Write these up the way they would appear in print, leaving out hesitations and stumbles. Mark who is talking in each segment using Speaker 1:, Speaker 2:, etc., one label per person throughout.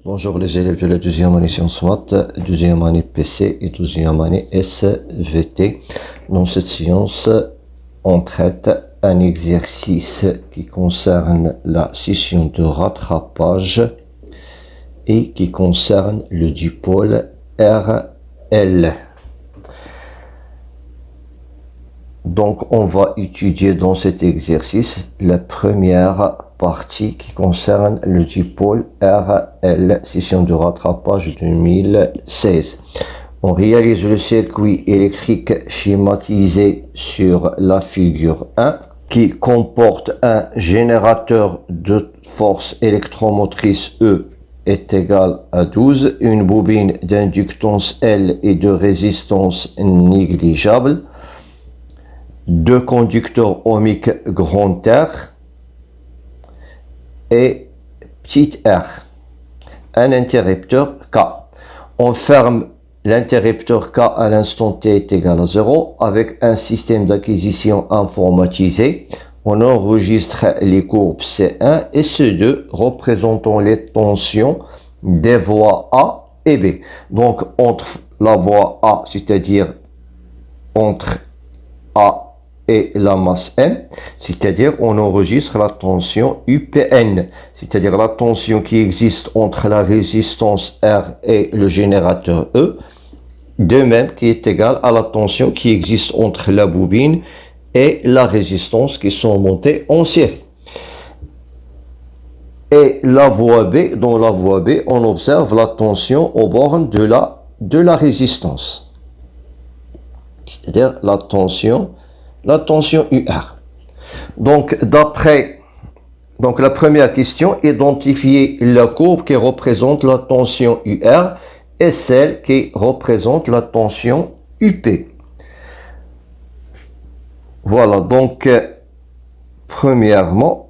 Speaker 1: Bonjour les élèves de la deuxième année sciences maths, deuxième année PC et deuxième année SVT. Dans cette séance, on traite un exercice qui concerne la session de rattrapage et qui concerne le dipôle RL. Donc on va étudier dans cet exercice la première partie qui concerne le dipôle RL, session de rattrapage 2016. On réalise le circuit électrique schématisé sur la figure 1 qui comporte un générateur de force électromotrice E est égal à 12, une bobine d'inductance L et de résistance négligeable, deux conducteurs ohmiques grand R et petit r, un interrupteur K. On ferme l'interrupteur K à l'instant t est égal à 0 avec un système d'acquisition informatisé. On enregistre les courbes C1 et C2 représentant les tensions des voies A et B. Donc entre la voie A, c'est-à-dire entre A et la masse M, c'est-à-dire on enregistre la tension UPN, c'est-à-dire la tension qui existe entre la résistance R et le générateur E, de même qui est égale à la tension qui existe entre la bobine et la résistance qui sont montées en série. Et la voie B, dans la voie B, on observe la tension aux bornes de la résistance, c'est-à-dire la tension UR. Donc, la première question, identifier la courbe qui représente la tension UR et celle qui représente la tension UP. Voilà, donc, premièrement,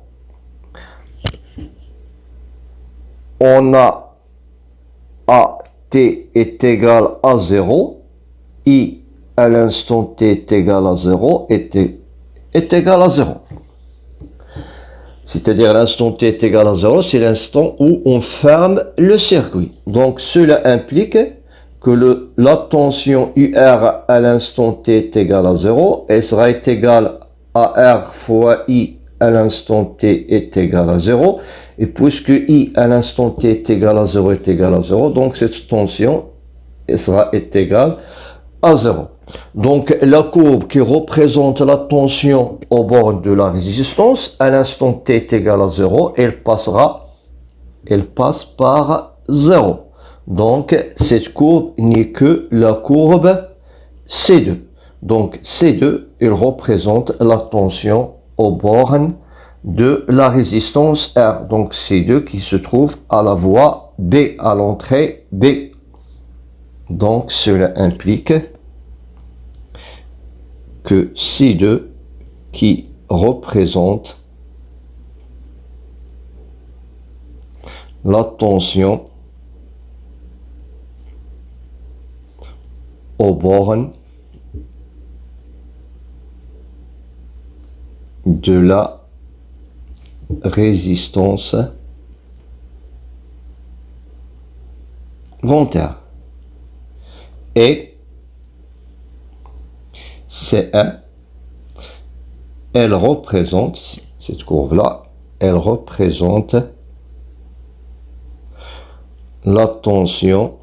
Speaker 1: on a AT est égal à 0, I à l'instant t est égal à 0 est égal à 0. C'est-à-dire l'instant t est égal à 0, c'est l'instant où on ferme le circuit. Donc cela implique que la tension UR à l'instant t est égal à 0, elle sera égale à R fois I à l'instant t est égal à 0. Et puisque I à l'instant t est égal à 0 est égal à 0, donc cette tension elle sera égale à 0. Donc la courbe qui représente la tension au bord de la résistance, à l'instant t est égal à 0, elle passe par 0. Donc cette courbe n'est que la courbe C2. Donc C2, elle représente la tension au bord de la résistance R. Donc C2 qui se trouve à la voie B, à l'entrée B. Donc cela implique que C2 qui représente la tension aux bornes de la résistance volontaire et C1, elle représente, cette courbe-là, elle représente la tension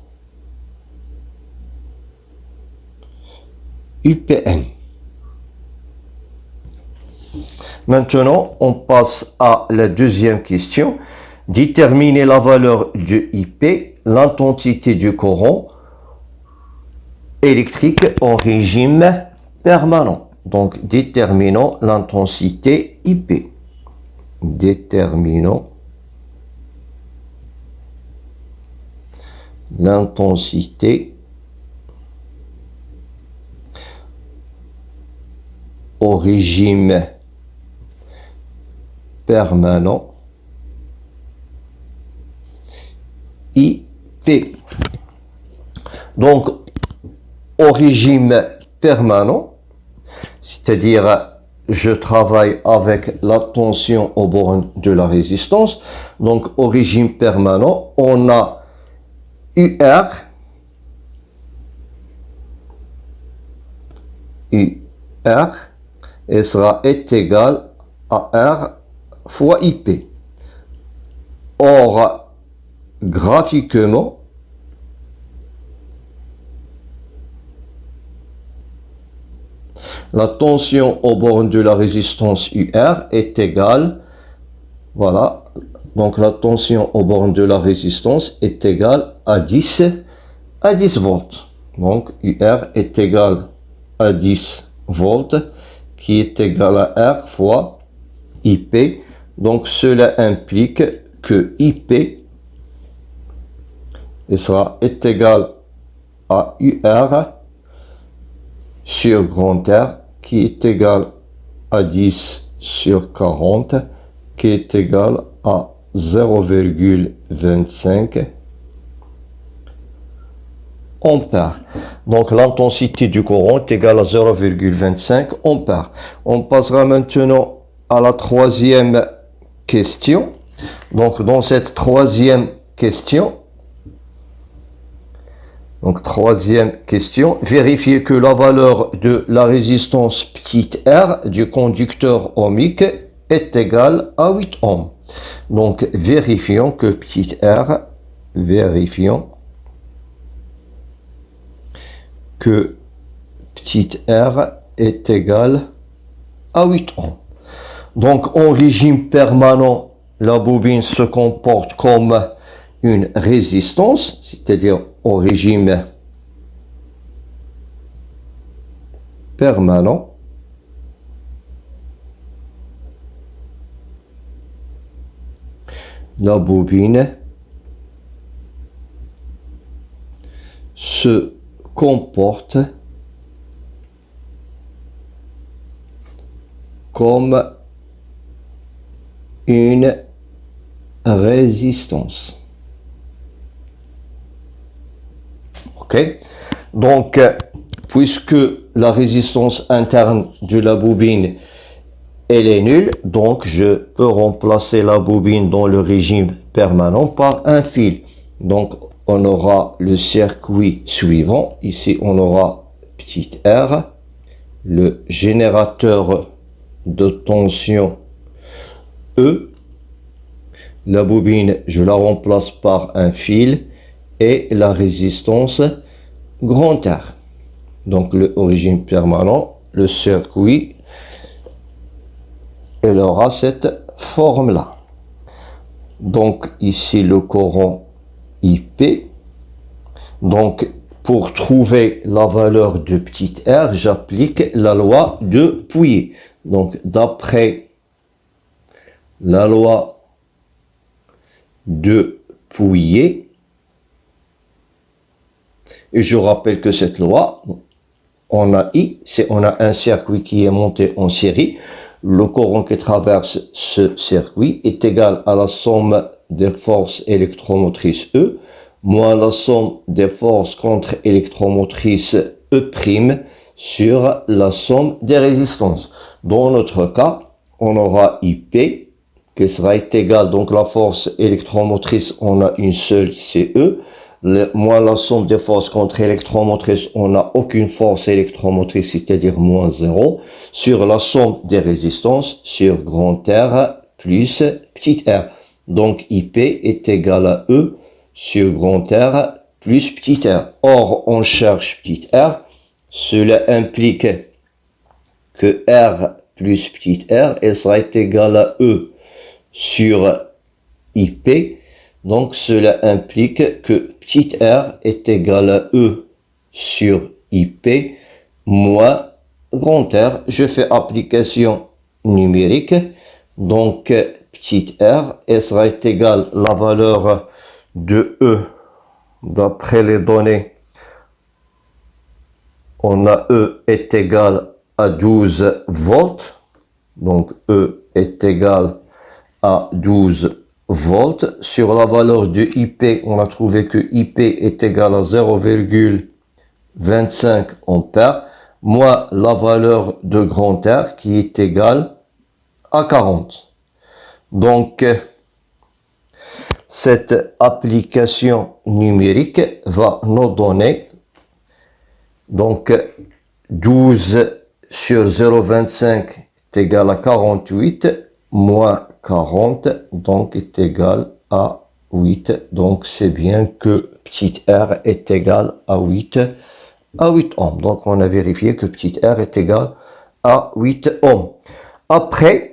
Speaker 1: UPN. Maintenant, on passe à la deuxième question. Déterminer la valeur de IP, l'intensité du courant électrique en régime permanent. Donc, déterminons l'intensité IP. Déterminons l'intensité au régime permanent IP. Donc, au régime permanent, c'est-à-dire je travaille avec la tension au borne de la résistance. Donc au régime permanent, on a UR est égal à R fois IP. Or, graphiquement, la tension aux bornes de la résistance UR est égale, voilà, donc la tension aux bornes de la résistance est égale à 10 volts. Donc UR est égal à 10 volts, qui est égal à R fois IP. Donc cela implique que IP est égal à UR sur grand R, qui est égal à 10 sur 40, qui est égal à 0,25 ampères. Donc l'intensité du courant est égale à 0,25 ampères. On passera maintenant à la troisième question. Donc dans cette troisième question, vérifiez que la valeur de la résistance petite r du conducteur ohmique est égale à 8 ohms. Donc vérifions que petite r est égale à 8 ohms. Donc en régime permanent, la bobine se comporte comme une résistance, c'est-à-dire au régime permanent. La bobine se comporte comme une résistance. Ok? Donc, puisque la résistance interne de la bobine elle est nulle, donc je peux remplacer la bobine dans le régime permanent par un fil. Donc on aura le circuit suivant. Ici on aura petit r, le générateur de tension E. La bobine, je la remplace par un fil et la résistance grand R. Donc le régime permanent, le circuit, elle aura cette forme-là. Donc ici le courant IP. Donc pour trouver la valeur de petit r, j'applique la loi de Pouillet. Donc d'après la loi de Pouillet, et je rappelle que cette loi, on a un circuit qui est monté en série. Le courant qui traverse ce circuit est égal à la somme des forces électromotrices E moins la somme des forces contre-électromotrices E' sur la somme des résistances. Dans notre cas, on aura IP qui sera égale, donc la force électromotrice, on a une seule, c'est E. Moins la somme des forces contre-électromotrices, on n'a aucune force électromotrice, c'est-à-dire moins 0, sur la somme des résistances sur grand R plus petit r. Donc IP est égal à E sur grand R plus petit r. Or, on cherche petit r, cela implique que R plus petit r, elle sera égal à E sur IP. Donc cela implique que petit r est égal à E sur IP moins grand R. Je fais application numérique. Donc petit r, elle sera égale à la valeur de E d'après les données. On a E est égal à 12 volts. Donc E est égal à 12 volts. Sur la valeur de IP, on a trouvé que IP est égal à 0,25 ampères moins la valeur de grand R qui est égale à 40. Donc, Cette application numérique va nous donner donc 12 sur 0,25 est égal à 48, moins 40, donc est égal à 8. Donc c'est bien que petit r est égal à 8 ohms. Donc on a vérifié que petit r est égal à 8 ohms. Après,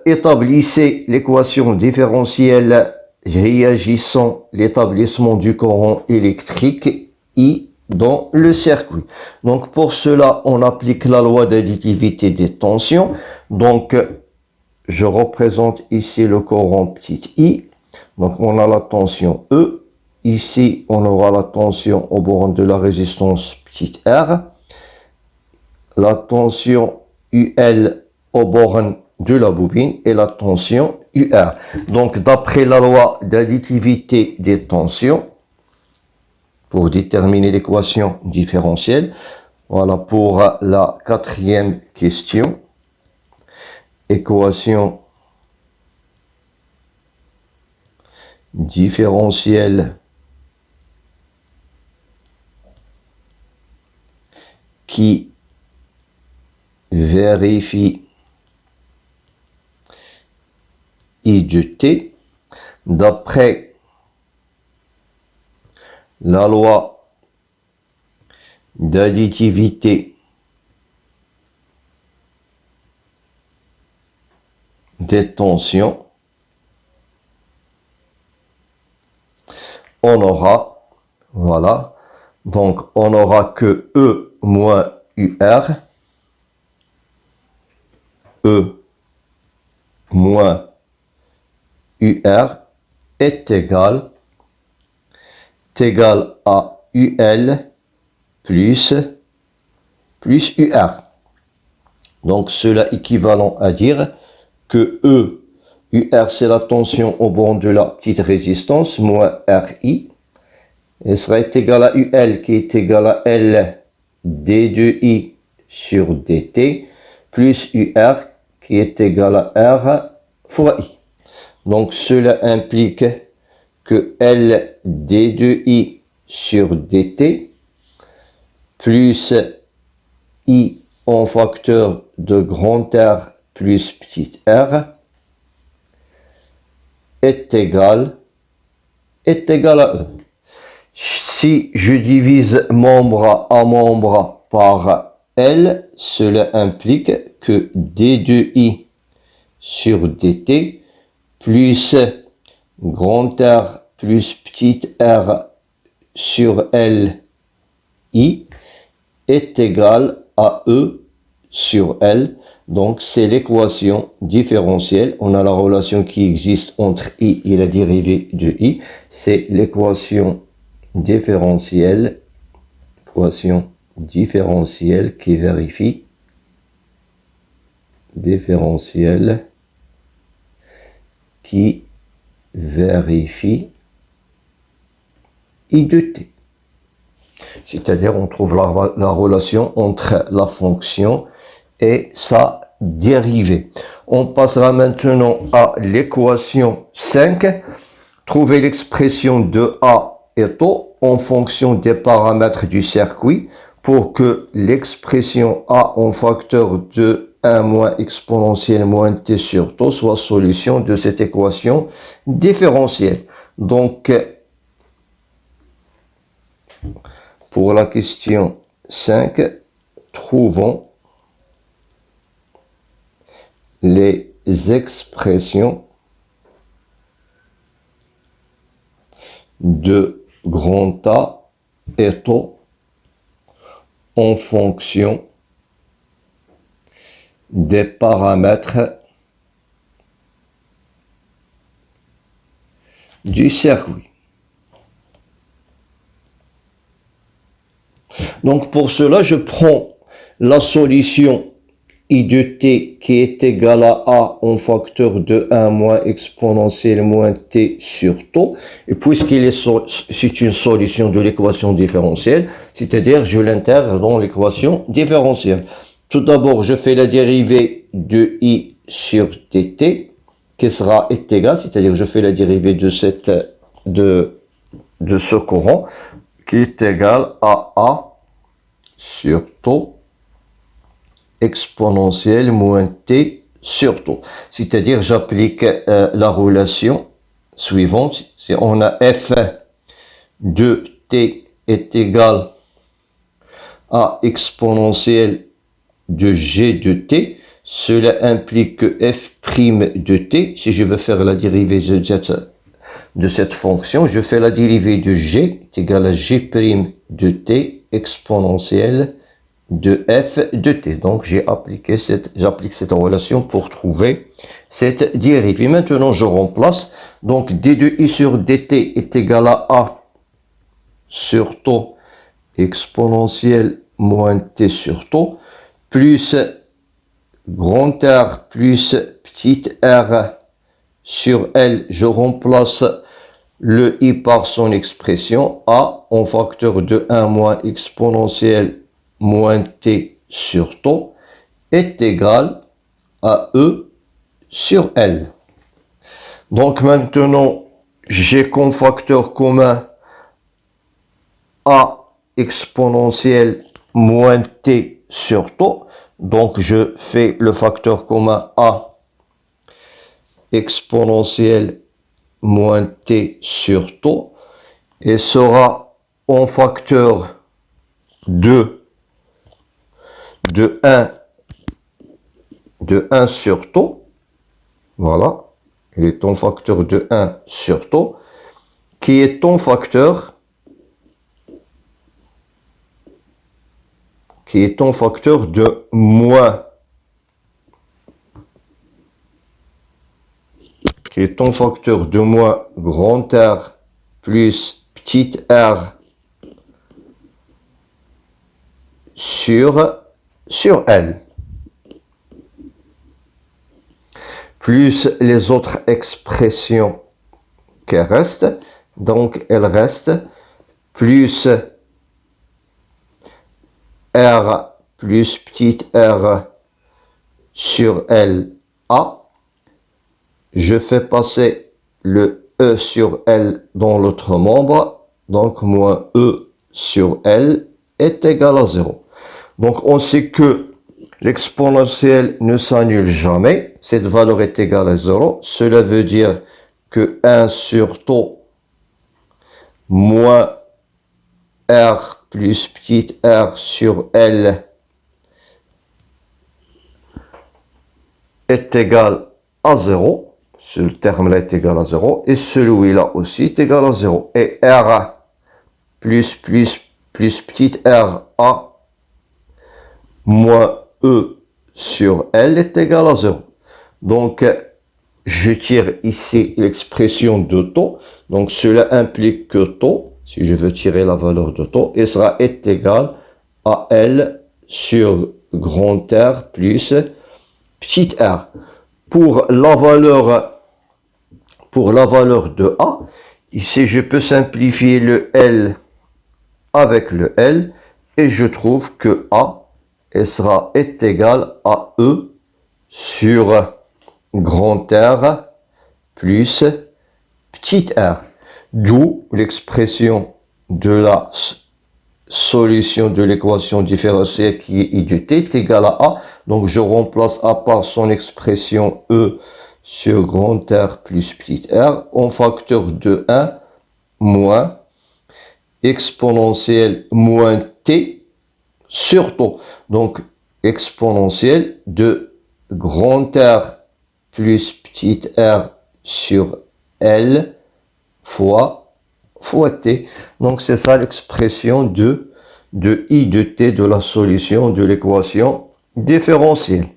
Speaker 1: établissez l'équation différentielle réagissant l'établissement du courant électrique I dans le circuit. Donc pour cela, on applique la loi d'additivité des tensions. Donc je représente ici le courant petit i. Donc on a la tension E. Ici, on aura la tension au borne de la résistance petit r. La tension UL au borne de la bobine et la tension UR. Donc d'après la loi d'additivité des tensions, pour déterminer l'équation différentielle. Voilà pour la quatrième question. Équation différentielle qui vérifie I de t d'après la loi d'additivité des tensions, on aura, voilà, donc on aura que E moins UR, E moins UR est égal à UL plus UR. Donc cela équivalent à dire que UR c'est la tension au borne de la petite résistance, moins RI, et serait égal à UL qui est égal à L D2I sur DT, plus UR qui est égal à R fois I. Donc cela implique que L D2I sur DT plus I en facteur de grand R plus petit r est égal à E. Si je divise membre à membre par L, cela implique que D2I sur DT plus grand R plus petit r sur L I est égal à E sur L. Donc c'est l'équation différentielle. On a la relation qui existe entre I et la dérivée de I. C'est l'équation différentielle qui vérifie I de t. C'est-à-dire on trouve la relation entre la fonction et sa dérivée. On passera maintenant à l'équation 5. Trouver l'expression de A et tau en fonction des paramètres du circuit pour que l'expression A en facteur de 1 moins exponentielle moins t sur tau soit solution de cette équation différentielle. Donc, pour la question 5, trouvons les expressions de grand A et tau en fonction des paramètres du circuit. Donc pour cela, je prends la solution I de t qui est égal à A en facteur de 1 moins exponentielle moins t sur tau. Et puisqu'il c'est une solution de l'équation différentielle, c'est-à-dire je l'intègre dans l'équation différentielle. Tout d'abord, je fais la dérivée de I sur dt. qui sera est égal, c'est-à-dire je fais la dérivée de ce courant, qui est égal à A sur taux exponentielle moins T sur taux. C'est-à-dire j'applique la relation suivante. Si on a F de T est égal à exponentielle de G de T, cela implique que f' de t, si je veux faire la dérivée de cette fonction, je fais la dérivée de g est égal à g' de t exponentielle de f de t. Donc j'applique cette relation pour trouver cette dérivée. Maintenant je remplace, donc d de i sur dt est égal à a sur taux exponentielle moins t sur taux, plus grand R plus petit r sur L, je remplace le i par son expression, a en facteur de 1 moins exponentielle moins t sur taux est égal à e sur L. Donc maintenant, j'ai comme facteur commun a exponentielle moins t sur taux. Donc, je fais le facteur commun a exponentielle moins t sur taux et sera en facteur de 1 sur taux. Voilà, il est en facteur de 1 sur taux qui est en facteur de moins, grand R plus petit r sur L, plus les autres expressions qui restent. Donc, elle reste plus R plus petit r sur L A. Je fais passer le E sur L dans l'autre membre. Donc, moins E sur L est égal à 0. Donc, on sait que l'exponentielle ne s'annule jamais. Cette valeur est égale à 0. Cela veut dire que 1 sur taux moins R plus petit r sur L est égal à 0. Ce terme-là est égal à 0. Et celui-là aussi est égal à 0. Et R plus petit r A moins E sur L est égal à 0. Donc, je tire ici l'expression de taux. Donc, cela implique que taux, si je veux tirer la valeur de taux, il sera égal à L sur grand R plus petit r. Pour la valeur de A, ici je peux simplifier le L avec le L et je trouve que A sera égal à E sur grand R plus petit r. D'où l'expression de la solution de l'équation différentielle qui est I de t est égal à A. Donc je remplace A par son expression E sur grand R plus petit r en facteur de 1 moins exponentielle moins t sur taux. Donc exponentielle de grand R plus petit r sur L fois t. Donc c'est ça l'expression de I de t de la solution de l'équation différentielle.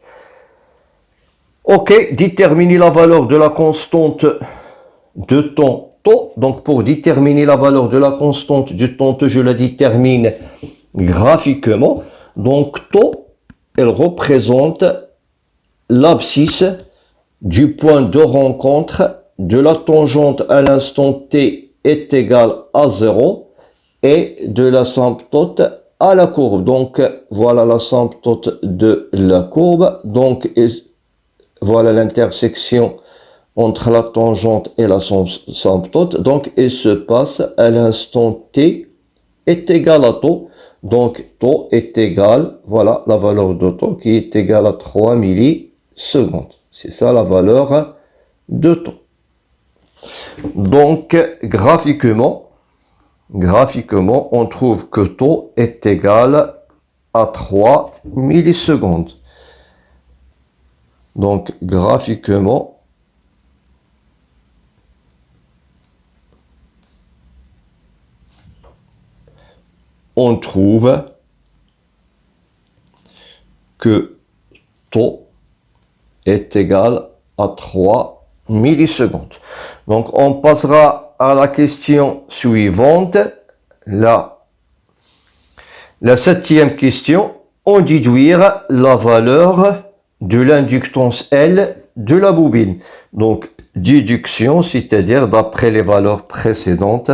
Speaker 1: Ok, déterminer la valeur de la constante de temps taux. Donc pour déterminer la valeur de la constante du temps taux, je la détermine graphiquement. Donc taux, elle représente l'abscisse du point de rencontre de la tangente à l'instant t est égale à 0 et de l'asymptote à la courbe. Donc voilà l'asymptote de la courbe. Donc voilà l'intersection entre la tangente et l'asymptote. Donc, il se passe à l'instant t est égal à taux. Donc, taux est égal, voilà la valeur de taux qui est égale à 3 millisecondes. C'est ça la valeur de taux. Donc, graphiquement, on trouve que taux est égal à 3 millisecondes. Donc, graphiquement, on trouve que taux est égal à 3 millisecondes. Donc, on passera à la question suivante. La 7e question. On déduire la valeur de l'inductance L de la bobine. Donc, déduction, c'est-à-dire d'après les valeurs précédentes,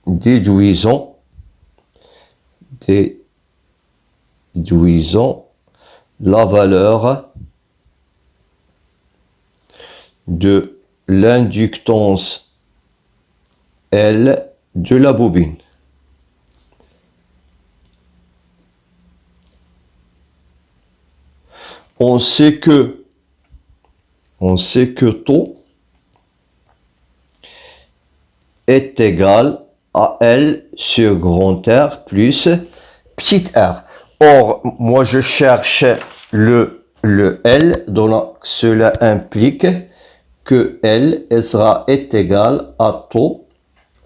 Speaker 1: déduisons la valeur de l'inductance L de la bobine. On sait que taux est égal à L sur grand R plus petit r. Or, moi je cherche le L, donc cela implique que L est égal à taux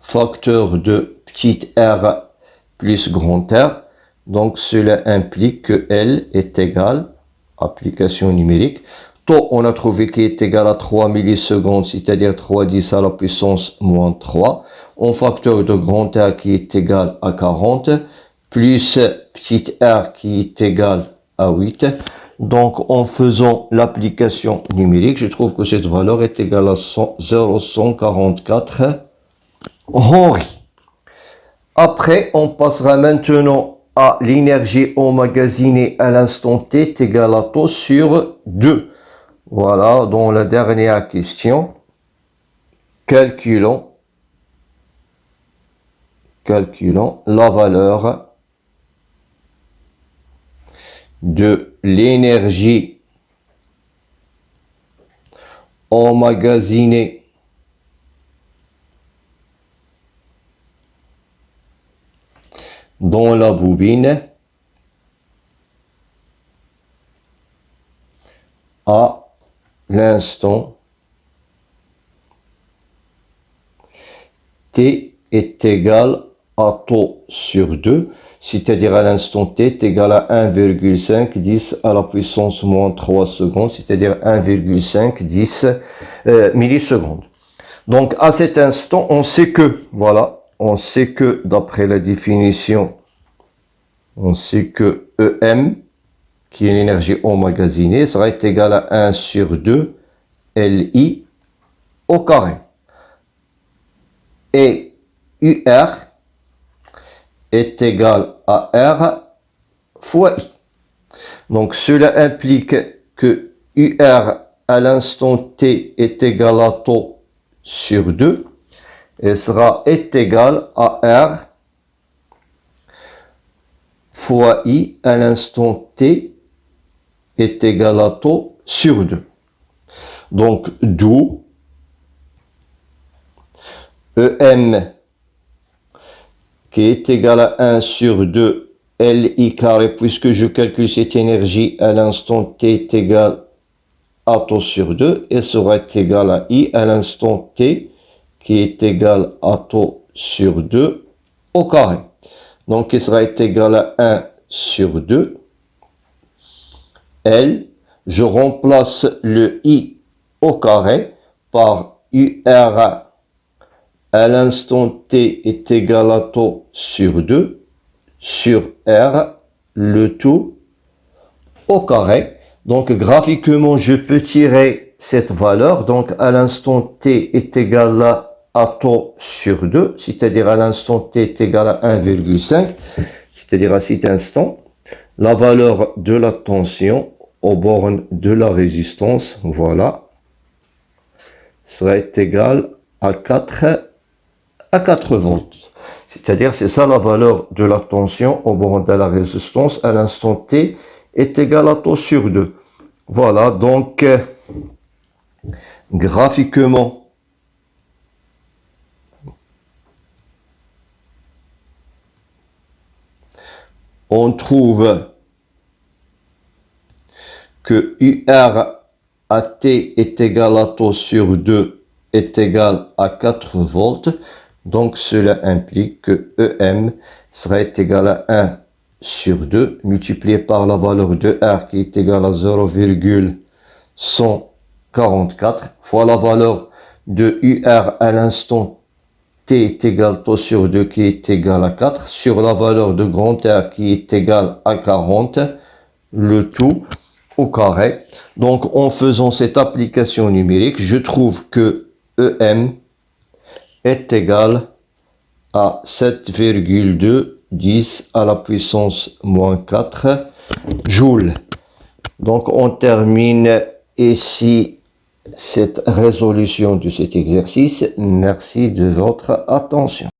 Speaker 1: facteur de petit r plus grand R. Donc cela implique que L est égal, application numérique, taux on a trouvé qui est égal à 3 millisecondes, c'est-à-dire 3/10 à la puissance moins 3, en facteur de grand R qui est égal à 40, plus petit r qui est égal à 8. Donc, en faisant l'application numérique, je trouve que cette valeur est égale à 0,144 Henri. Après, on passera maintenant à l'énergie emmagasinée à l'instant t est égale à taux sur 2. Voilà, dans la dernière question, calculons la valeur de l'énergie emmagasinée dans la bobine à l'instant t est égal à taux sur 2, c'est-à-dire à l'instant t est égal à 1,5 10 à la puissance moins 3 secondes, c'est-à-dire 1,5 10 millisecondes. Donc à cet instant, on sait que, voilà, on sait que d'après la définition, on sait que EM, qui est l'énergie emmagasinée, sera égal à 1 sur 2 LI au carré. Et UR est égal à R fois I. Donc cela implique que UR à l'instant T est égal à taux sur 2 et est égal à R fois I à l'instant T est égal à taux sur 2. Donc d'où EM qui est égal à 1 sur 2 LI carré, puisque je calcule cette énergie à l'instant T est égal à taux sur 2, et sera égal à I à l'instant T qui est égal à taux sur 2 au carré. Donc il sera égal à 1 sur 2. L, je remplace le I au carré par UR à l'instant T est égal à taux sur 2 sur R, le tout au carré. Donc graphiquement, je peux tirer cette valeur. Donc à l'instant T est égal à taux sur 2, c'est-à-dire à l'instant T est égal à 1,5, c'est-à-dire à cet instant, la valeur de la tension aux bornes de la résistance, voilà, sera égal à 4 volts. C'est-à-dire, c'est ça la valeur de la tension au borne de la résistance à l'instant T est égale à taux sur 2. Voilà, donc graphiquement, on trouve que UR à T est égal à taux sur 2 est égal à 4 volts. Donc cela implique que EM sera égal à 1 sur 2 multiplié par la valeur de R qui est égale à 0,144 fois la valeur de UR à l'instant T est égal à taux sur 2 qui est égal à 4 sur la valeur de grand R qui est égal à 40, le tout au carré. Donc en faisant cette application numérique, je trouve que EM est égal à 7,210 à la puissance moins 4 joules. Donc on termine ici cette résolution de cet exercice. Merci de votre attention.